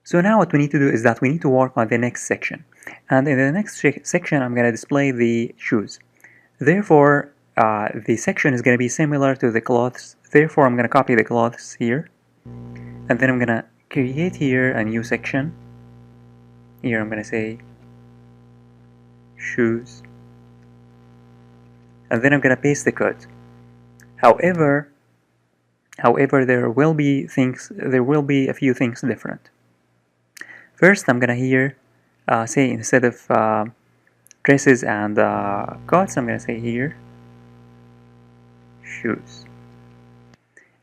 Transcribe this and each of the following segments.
So now what we need to do is that we need to work on the next section. And in the next section, I'm going to display the shoes. Therefore, the section is going to be similar to the clothes. Therefore, I'm going to copy the clothes here. And then I'm going to create here a new section. Here I'm going to say shoes. And then I'm going to paste the code. However, there will be a few things different. First, I'm going to here say instead of dresses and coats, I'm going to say here shoes.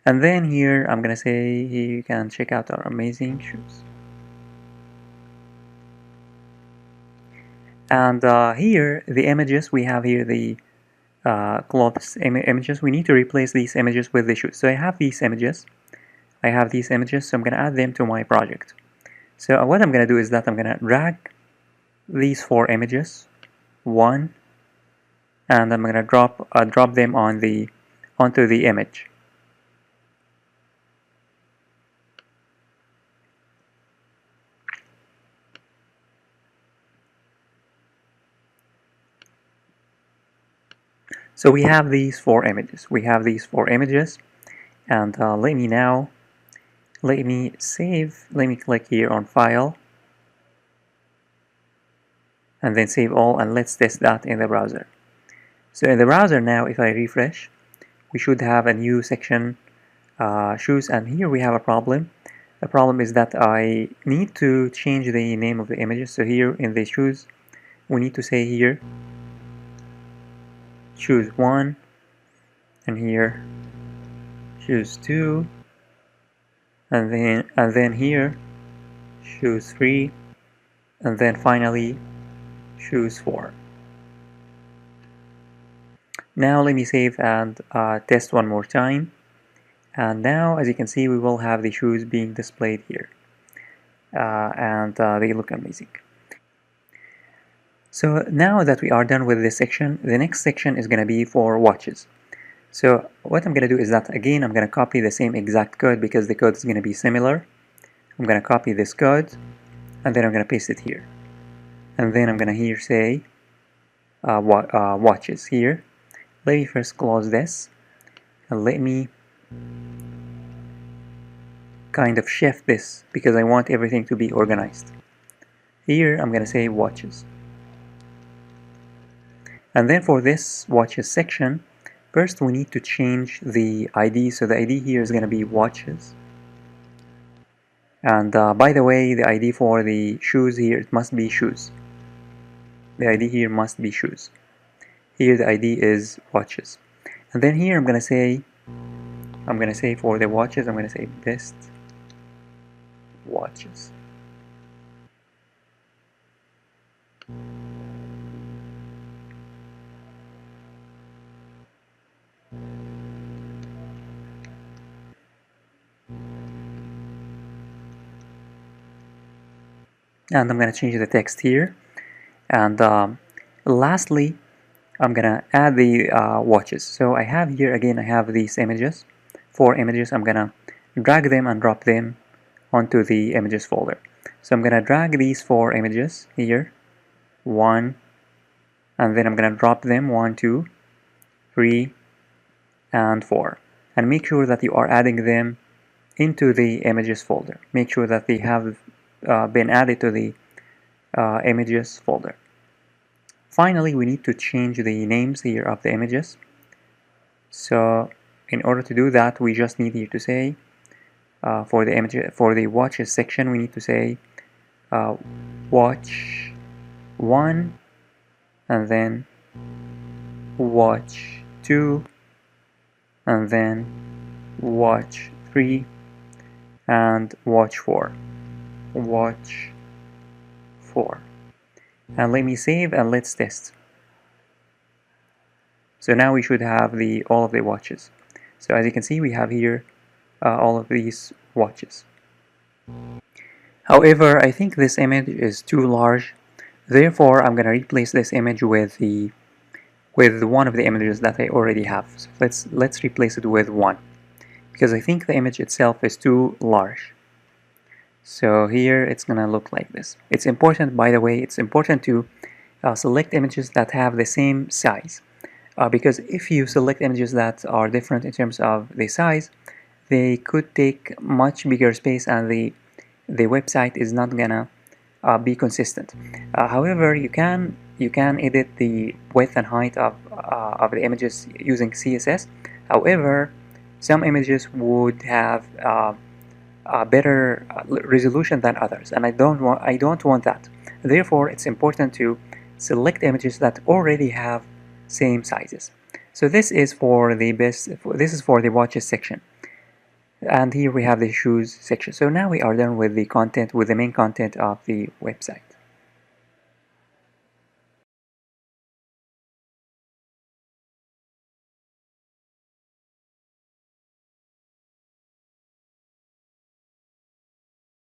And then here I'm going to say you can check out our amazing shoes. And here the images, we have here the clothes images. We need to replace these images with the shoes. So I have these images, so I'm going to add them to my project. So what I'm going to do is that I'm going to drag these 4 images, one, and I'm going to drop them onto the image. So we have these 4 images. And let me save. Let me click here on File, and then Save All, and let's test that in the browser. So in the browser now, if I refresh, we should have a new section, shoes, and here we have a problem. The problem is that I need to change the name of the images. So here in the shoes, we need to say here shoes 1, and here shoes 2, and then here shoes 3, and then finally shoes 4. Now let me save and test one more time. And now, as you can see, we will have the shoes being displayed here, and they look amazing. So now that we are done with this section, the next section is going to be for watches. So what I'm going to do is that, again, I'm going to copy the same exact code because the code is going to be similar. I'm going to copy this code, and then I'm going to paste it here. And then I'm going to here say watches here. Let me first close this, and let me kind of shift this because I want everything to be organized. Here I'm going to say watches. And then for this watches section, first we need to change the ID. So the ID here is going to be watches. And by the way, the ID for the shoes here, it must be shoes. The ID here must be shoes. Here the ID is watches. And then here I'm going to say for the watches, I'm going to say best watches. And I'm going to change the text here. And lastly, I'm going to add the watches. So I have here, again, I have these images, 4 images. I'm going to drag them and drop them onto the images folder. So I'm going to drag these 4 images here, 1, and then I'm going to drop them 1, 2, 3, and 4. And make sure that you are adding them into the images folder. Make sure that they have been added to the images folder. Finally, we need to change the names here of the images. So in order to do that, we just need here to say for the watches section, we need to say watch 1, and then watch 2, and then watch 3, and watch 4. Watch 4. And let me save and let's test. So now we should have all of the watches. So as you can see, we have here all of these watches. However, I think this image is too large. Therefore, I'm going to replace this image with one of the images that I already have. So let's replace it with 1, because I think the image itself is too large. So here it's gonna look like this. It's important, by the way, it's important to select images that have the same size, because if you select images that are different in terms of the size, they could take much bigger space and the website is not gonna be consistent. However, you can edit the width and height of the images using CSS. However, some images would have a better resolution than others, and I don't want that. Therefore, it's important to select images that already have same sizes. So this is for the watches section, and here we have the shoes section. So now we are done with the main content of the website.